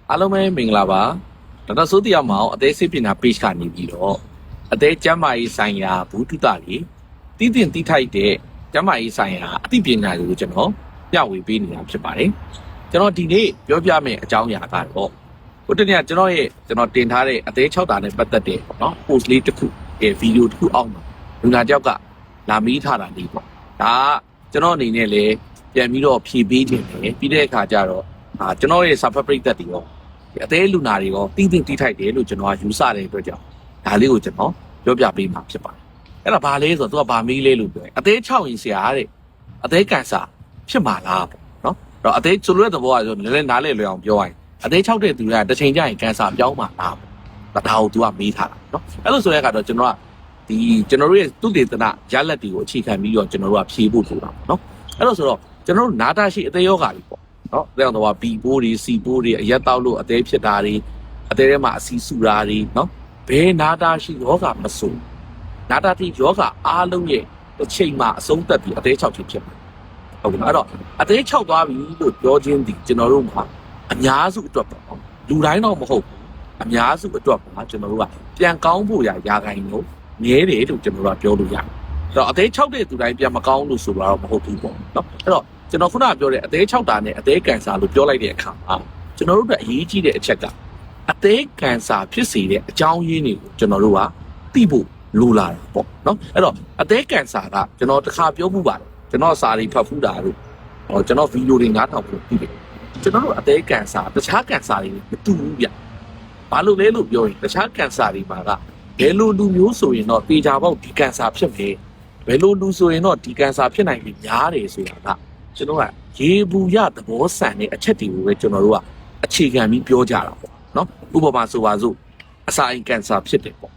အားလုံးပဲမင်္ဂလာပါဒေါက်တာစိုးတရားမောင်အသေးစိတ်ပညာ page ကနေပြီးတော့အသေးကျမ်းမာရေးဆိုင်ရာဘူးတုတတွေတည်တင်တည်ထိုက်တဲ့ကျမ်းမာရေးဆိုင်ရာအသိပညာတွေကိုကျွန်တော်ပြဝေပေးနေတာဖြစ်ပါတယ်ကျွန်တော်ဒီနေ့ပြောပြမယ့်အကြောင်းအရာကတော့ဟိုတနေ့ကျွန်တော်တင်ထားတဲ့အသေး6တာနဲ့ပတ်သက်တဲ့เนาะ post လေးတစ်ခုရဲ့ video တစ်ခုအောက်မှာလူနာကြောက်ကလာမီးထားတာလေးပေါ့ဒါကျွန်တော်အနေနဲ့လည်းပြန်ပြီးတော့ဖြည့်ပေးခြင်းတယ်ပြီးတဲ့အခါကျတော့ကျွန်တော်ရဲ့ suffer ပရိသတ်တွေရောအသေးလူနာတွေရောတည်တင်တည်ထိုက်တယ်လို့ကျွန်တော်ယူဆတဲ့အတွက်ကြောင့်ဒါလေးကိုကျွန်တော်ပြောပြပေးမှာဖြစ်ပါတယ်အဲ့ဒါဘာလဲဆိုတော့သူကဘာမီးလေးလို့ပြောတယ်အသေး6ရင်ဆရာတဲ့အသေးကန်ဆာဖြစ်မှာလားပေါ့နော်အဲ့တော့အသေးဆိုလို့တဲ့ဘောကဆိုလည်းနားလေလွယ်အောင်ပြောရရင်အသေး6တဲ့သူကတစ်ချိန်ကျရင်ကန်ဆာပြောင်းမှာလားပေါ့ဒါကိုသူကမေးထားတာနော်အဲ့လိုဆိုတဲ့အခါတော့ကျွန်တော်တို့ရဲ့သုတေသနရလဒ်တွေကိုအခြေခံပြီးတော့ကျွန်တော်တို့ကဖြေဖို့လိုတာပေါ့နော်အဲ့လိုဆိုတော့ကျွန်တော်တို့နာတာရှိအသေးယောဂါတွေပေါ့နော်အဲအောင်တော့ဘီပိုးတွေစီပိုးတွေအရက်တောက်လို့အသေးဖြစ်တာတွေအသေးထဲမှာအစီစုတာတွေနော်ဘယ်နာတာရှိယောဂါမဆိုနာတာတိယောဂါအားလုံးရဲ့တစ်ချိန်မှာအဆုံးသတ်ပြီးအသေး6ဖြစ်ဖြစ်မှာဟုတ်ကဲ့အဲ့တော့အသေး6သွားပြီလို့ပြောခြင်းဒီကျွန်တော်တို့မှာအများစုအတွက်ပေါ့လူတိုင်းတော့မဟုတ်ဘူးအများစုအတွက်ပေါ့ကျွန်တော်တို့ကပြန်ကောင်းဖို့ရာခိုင်လို့မြဲတယ်လို့ကျွန်တော်တို့ကပြောလို့ရတယ်အဲ့တော့အသေး6တဲ့သူတိုင်းပြန်မကောင်းလို့ဆိုတော့မဟုတ်ဘူးပေါ့နော်အဲ့တော့ကျွန်တော်ခုနကပြောတဲ့အသေး6တာနဲ့အသေးကန်ဆာလို့ပြောလိုက်တဲ့အခါမှာကျွန်တော်တို့ကအရေးကြီးတဲ့အချက်ကအသေးကန်ဆာဖြစ်စေတဲ့အကြောင်းရင်းတွေကိုကျွန်တော်တို့ကသိဖို့လိုလာတာပေါ့နော်အဲ့တော့အသေးကန်ဆာကကျွန်တော်တစ်ခါပြောမှုပါတယ်ကျွန်တော်စာတွေဖတ်ဖူးတာလို့ကျွန်တော်ဗီဒီယိုတွေနားထောင်ဖို့ပြီးတယ်ကျွန်တော်တို့အသေးကန်ဆာတခြားကန်ဆာတွေမတူဘူးဗျဘာလို့လဲလို့ပြောရင်တခြားကန်ဆာတွေမှာကဘယ်လိုလူမျိုးဆိုရင်တော့တေချာပေါက်ဒီကန်ဆာဖြစ်မယ်ဘယ်လိုလူဆိုရင်တော့ဒီကန်ဆာဖြစ်နိုင်ပြီးများတယ်ဆိုတာကကျွန်တော်ကရေဘူးရသဘောဆန်တဲ့အချက်တွေကိုပဲကျွန်တော်တို့ကအခြေခံပြီးပြောကြတာပေါ့နော်ဥပမာဆိုပါစို့အစာအိမ်ကန်ဆာဖြစ်တယ်ပေါ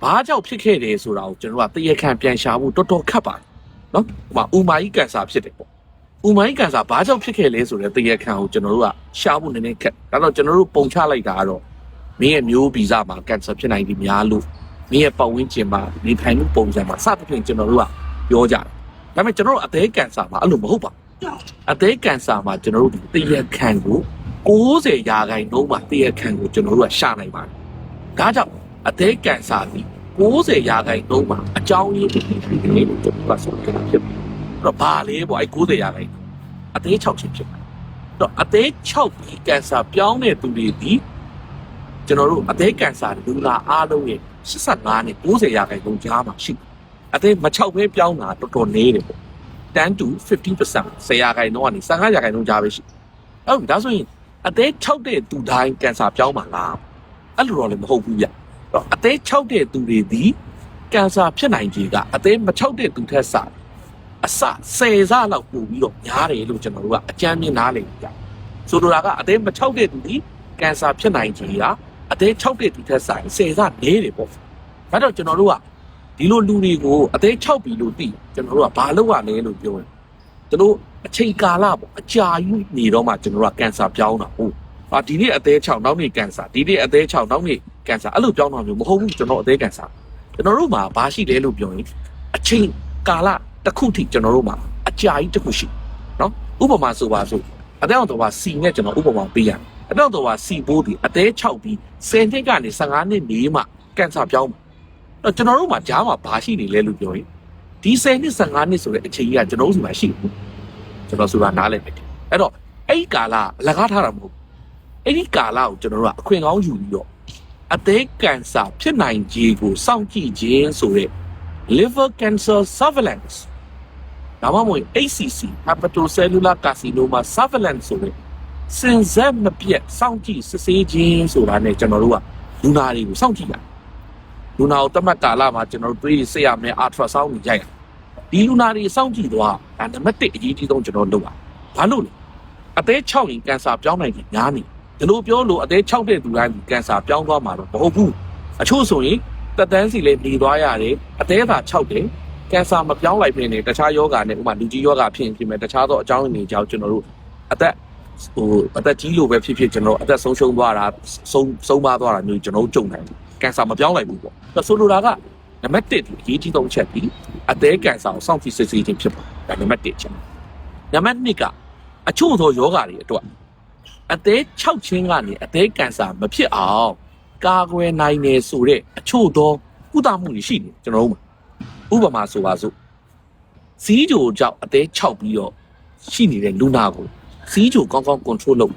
့ဘာကြောင့်ဖြစ်ခဲ့တယ်ဆိုတာကိုကျွန်တော်ကတရားခံပြန်ရှာဖို့တော်တော်ခက်ပါတယ်နော်ဥပမာဥမာကြီးကန်ဆာဖြစ်တယ်ပေါ့ဥမာကြီးကန်ဆာဘာကြောင့်ဖြစ်ခဲ့လဲဆိုတဲ့တရားခံကိုကျွန်တော်တို့ကရှာဖို့နည်းနည်းခက်ဒါတော့ကျွန်တော်တို့ပုံချလိုက်တာကတော့မင်းရဲ့မျိုးဗီဇမှာကန်ဆာဖြစ်နိုင်ပြီးများလို့မင်းရဲ့ပတ်ဝန်းကျင်မှာနေထိုင်မှုပုံစံမှာစသဖြင့်ကျွန်တော်တို့ကပြောကြတယ်ဒါပေမဲ့ကျွန်တော်တို့အသေးကန်ဆာမှာအဲ့လိုမဟုတ်ပါအသေးကန်ဆာမှာကျွန်တော်တို့တရားခံကို90%မှာတရားခံကိုကျွန်တော်တို့ကရှာနိုင်ပါတယ်ဒါကြောင့်အသေးကန်ဆာဒီ90%မှာအကြောင်းရင်းတွေလို့ကျွန်တော်ကဆိုကြတာဖြစ်တယ်အဲ့တော့ဘာလဲပေါ့အဲ့90%အသေး6ဖြစ်တယ်အဲ့တော့အသေး6ဒီကန်ဆာပြောင်းတဲ့သူတွေဒီကျွန်တော်တို့အသေးကန်ဆာလူလာအားလုံးရဲ့85နဲ့90%ကြားမှာရှိအသေးမ6ပဲပြောင်းတာတော်တော်နေတယ်ပေါ့10 to 15% 10%ကနေ15%ကြားပဲရှိအဲ့ဒါဆိုရင်အသေး6တဲ့သူတိုင်းကန်ဆာပြောင်းမှာလားအဲ့လိုတော့လည်းမဟုတ်ဘူးဗျတော့အသေး6တဲ့သူတွေဒီကန်ဆာဖြစ်နိုင်ခြေကအသေးမ6တဲ့သူထက်စာအစ10ဆလောက်ပို့ပြီးတော့များတယ်လို့ကျွန်တော်တို့ကအကြမ်းမြင်နားလည်ကြဆိုလိုတာကအသေးမ6တဲ့သူဒီကန်ဆာဖြစ်နိုင်ခြေကအသေး6တဲ့သူထက်စာ10ဆနေတယ်ပေါ့ဒါတော့ကျွန်တော်တို့ကဒီလိုလူတွေကိုအသေး6ပြီလို့သိကျွန်တော်တို့ကဘာလုပ်ရလဲလို့ပြောရင်တို့အချိန်ကာလပေါ့အကြာကြီးနေတော့မှကျွန်တော်တို့ကကန်ဆာပြောင်းတာဟုတ်ဒီနေ့အသေး6နောက်နေ့ကန်ဆာဒီနေ့အသေး6နောက်နေ့ကန်ဆာအဲ့လိုပြောင်းတာမျိုးမဟုတ်ဘူးကျွန်တော်အသေးကန်ဆာကျွန်တော်တို့မှာဘာရှိလဲလို့ပြောရင်အချိန်ကာလတစ်ခုထိကျွန်တော်တို့မှာအကြာကြီးတစ်ခုရှိနော်ဥပမာဆိုပါစို့အသေးအောင်တော့စီနဲ့ကျွန်တော်ဥပမာပေးရအသေးအောင်တော့စီဘိုးဒီအသေး6ပြီး10နှစ်ကနေ15နှစ်နေမှကန်ဆာပြောင်းကျွန်တော်တို့မှာကြားမှာဘာရှိနေလဲလို့ပြောရင်ဒီ10နှစ်15နှစ်ဆိုတဲ့အချိန်ကြီးကကျွန်တော်တို့စီမှာရှိဘူးကျွန်တော်ဆိုတာနားလည်မယ်အဲ့တော့အဲ့ဒီကာလလကားထားတာမဟုတ်အဲ့ဒီကာလကိုကျွန်တော်တို့ကအခွင့်ကောင်းယူပြီးတော့အသေးကန်ဆာဖြစ်နိုင်ခြေကိုစောင့်ကြည့်ခြင်းဆိုတဲ့ liver cancer surveillance ဒါမှမဟုတ် HCC hepatocellular carcinoma surveillance ဆိုတဲ့စင်ဆက်မပြတ်စောင့်ကြည့်စစ်ဆေးခြင်းဆိုတာနဲ့ကျွန်တော်တို့ကလူနာတွေကိုစောင့်ကြည့်တာလူနာကိုတမတ်ကာလမှာကျွန်တော်တို့တွေးစစ်ရမယ် ultrasound ကိုရိုက်ဒီလူနာတွေစောင့်ကြည့်သွားဒါနံပါတ်1အရေးကြီးဆုံးကျွန်တော်လုပ်ပါဘာလို့လဲအသေး6ရင်ကန်ဆာပြောင်းနိုင်တယ်ညာနေဒီလိုပြောလို့အသေး6တဲ့သူတိုင်းကန်ဆာပြောင်းသွားမှာတော့မဟုတ်ဘူးအချို့ဆိုရင်တက်တန်းစီလေးနေသွားရတယ်အသေးသာ6တယ်ကန်ဆာမပြောင်းလိုက်ဖြစ်နေတခြားယောဂါနဲ့ဥပမာလူကြီးယောဂါဖြစ်ဖြစ်မဲ့တခြားသောအကြောင်းရင်းတွေကြောင့်ကျွန်တော်တို့အသက်ကြီးလို့ပဲဖြစ်ဖြစ်ကျွန်တော်အသက်ဆုံးရှုံးသွားတာဆုံးပါသွားတာမျိုးကျွန်တော်ကြုံနိုင်တယ်ကန်ဆာမပြောင်းလိုက်ဘူးပေါ့ဆိုလိုတာကနံပါတ်1အရေးကြီးဆုံးချက်ပြီးအသေးကန်ဆာကိုစောင့်ကြည့်စစ်ဆေးခြင်းဖြစ်ပါတယ်ဒါနံပါတ်1ချက်နံပါတ်2ကအချို့သောယောဂါတွေအတွက် အသေး6ချင်းကနေအသေးကန်ဆာမဖြစ်အောင်ကာကွယ်နိုင်နေဆိုတဲ့အချို့သောကုသမှုတွေရှိနေကျွန်တော်တို့ဥပမာဆိုပါစို့စီးကြိုကြောင့်အသေး6ပြီးတော့ရှိနေတဲ့လူနာကိုစီးကြိုကောင်းကောင်း control လုပ်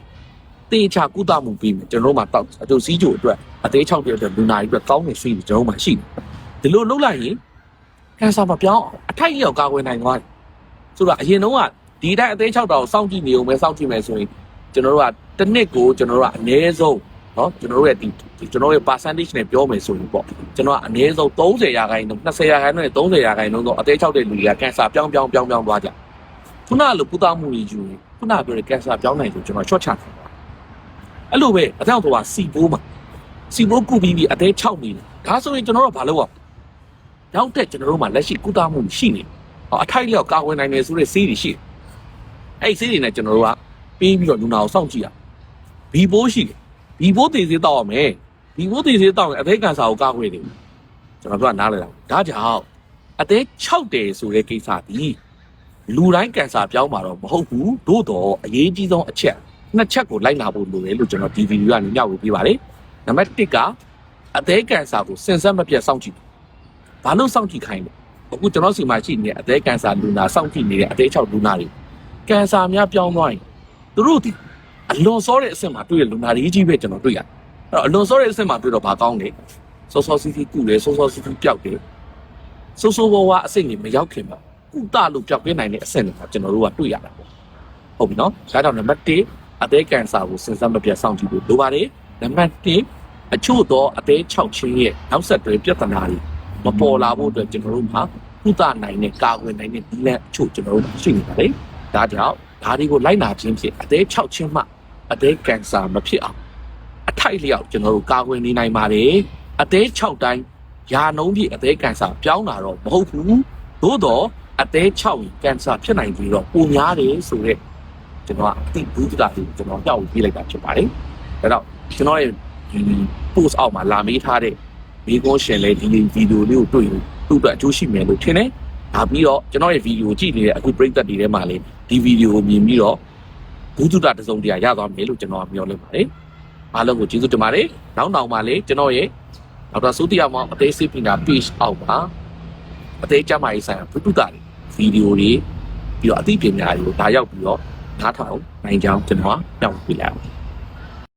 တေချာကုသမှုပြီးမယ်ကျွန်တော်တို့မှာတောက်အတူစီးကြိုအတွက်အသေး6တဲ့အတွက်လူနာကြီးအတွက်ကောင်းနေဆွေးပြီးကျွန်တော်တို့မှာရှိတယ်ဒီလိုလုပ်လိုက်ရင်ကန်ဆာမပြောင်းအထိုက်လျောက်ကာကွယ်နိုင်သွားတယ်ဆိုတော့အရင်တုန်းကဒီတိုင်းအသေး6တောင်စောင့်ကြည့်နေုံပဲစောင့်ကြည့်မယ်ဆိုရင်ကျွန်တော်တို့ကတစ်နှစ်ကိုကျွန်တော်တို့ကအနည်းဆုံးเนาะကျွန်တော်တို့ရဲ့ဒီကျွန်တော်ရဲ့ percentage နဲ့ပြောမယ်ဆိုရင်ပေါ့ကျွန်တော်ကအနည်းဆုံး30%ရာခိုင်နှုန်း20%ရာခိုင်နှုန်းနဲ့30%ရာခိုင်နှုန်းတော့အသေး6တဲ့လူတွေကကန်ဆာပြောင်းသွားကြခုနလိုကုသမှုတွေယူရင်ခုနပြောတဲ့ကန်ဆာပြောင်းနိုင်ဆိုကျွန်တော် short ချတယ်အဲ့လိုပဲအထောက်တော့စီဘိုးမှာစီဘိုးကုပြီးအသေး6နေတယ်ဒါဆိုရင်ကျွန်တော်တို့ကဘာလုပ်ရနောက်တက်ကျွန်တော်တို့မှာလက်ရှိကုသမှုရှိနေအထိုက်လျောက်ကာကွယ်နိုင်တယ်ဆိုတဲ့ဆေးတွေရှိတယ်အဲ့ဆေးတွေနဲ့ကျွန်တော်တို့ကပေးပြီးတော့လူနာကိုစောင့်ကြည့်ရဘီဘိုးရှိတယ်ဘီဘိုးသေးသေးတောက်ရမယ်ဘီဘိုးသေးသေးတောက်ရင်အသေးကန်ဆာကိုကာကွယ်တယ်ကျွန်တော်တို့ကနားလည်တာဒါကြောင့်အသေး6တယ်ဆိုတဲ့ကိစ္စဒီလူတိုင်းကန်ဆာပြောင်းမှာတော့မဟုတ်ဘူးသို့တော့အရေးကြီးဆုံးအချက်နှစ်ချက်ကိုလိုက်နာဖို့လိုတယ်လို့ကျွန်တော်ဒီဗီဒီယိုကနေညှောက်ပေးပါတယ်နံပါတ်1ကအသေးကန်ဆာကိုစင်စက်မပြတ်စောင့်ကြည့်ဘာလို့စောင့်ကြည့်ခိုင်းလဲအခုကျွန်တော်စီမှာရှိနေတဲ့အသေးကန်ဆာလူနာစောင့်ကြည့်နေတဲ့အသေး6လူနာတွေကန်ဆာများပြောင်းသွားရင်သူတို့ဒီအလွန်စောတဲ့အဆင့်မှာတွေ့ရလူနာတွေကြီးပဲကျွန်တော်တွေ့ရတယ်အဲ့တော့အလွန်စောတဲ့အဆင့်မှာတွေ့တော့ဘာကောင်းလဲစောစောစီးစီးကုတယ်စောစောစီးစီးပျောက်တယ်စိုးစိုးဝါးဝါအဆင့်ကြီးမရောက်ခင်မှာကုသလို့ပျောက်ပြနိုင်တဲ့အဆင့်တွေမှာကျွန်တော်တို့ကတွေ့ရတာပေါ့ဟုတ်ပြီနော်ဒါကြောင့်နံပါတ်1အသေးကန်ဆာကိုစဉ်းစားမပြတ်စောင့်ကြည့်ဖို့လိုပါတယ်နံပါတ်2အချို့သောအသေး6ချင်းရဲ့နောက်ဆက်တွဲပြဿနာတွေမပေါ်လာဖို့အတွက်ကျွန်တော်တို့မှာကုသနိုင်တဲ့ကာကွယ်နိုင်တဲ့ဒီလန်အချို့ကျွန်တော်တို့ရှိနေပါတယ်ဒါကြောင့်ဒါတွေကိုလိုက်နာခြင်းဖြင့်အသေး6ချင်းမှအသေးကန်ဆာမဖြစ်အောင်အထိုက်လျောက်ကျွန်တော်တို့ကာကွယ်နေနိုင်ပါတယ်အသေး6တိုင်းယာနှုံးပြည့်အသေးကန်ဆာပြောင်းလာတော့မဟုတ်ဘူးသို့တော့အသေး6ကန်ဆာဖြစ်နိုင်ပြီးတော့ပုံများတယ်ဆိုတော့ကျွန်တော်အသိဘူးတာကိုကျွန်တော်ကြောက်ပြီးလိုက်တာဖြစ်ပါတယ်ဒါတော့ကျွန်တော်ရဲ့ဒီ post အောက်မှာလာမေးထားတဲ့မိကုန်းရှင်လေးဒီဗီဒီယိုလေးကိုတွေ့ရင်သူ့အတွက်အကျိုးရှိမယ်လို့ထင်တယ်ဒါပြီးတော့ကျွန်တော်ရဲ့ဗီဒီယိုကြည့်နေတဲ့အခုပရိသတ်တွေထဲမှာလေဒီဗီဒီယိုကိုမြင်ပြီးတော့ဘူးတုတတစုံတရာရသွားမယ်လို့ကျွန်တော်မျှော်လင့်ပါတယ်အားလုံးကိုကျေးဇူးတင်ပါတယ်နောက်မှာလေကျွန်တော်ရဲ့ဒေါက်တာစိုးတရားမောင်အသေးစိတ်ပြင်တာ page အောက်မှာအသေးကျမကြီးဆိုင်ရာဘူးတုတတွေဗီဒီယိုတွေပြီးတော့အသိပညာတွေကိုဒါရောက်ပြီးတော့နားထောင်နိုင်ကြောင်းကျွန်တော်ညွှန်ပြလိုက်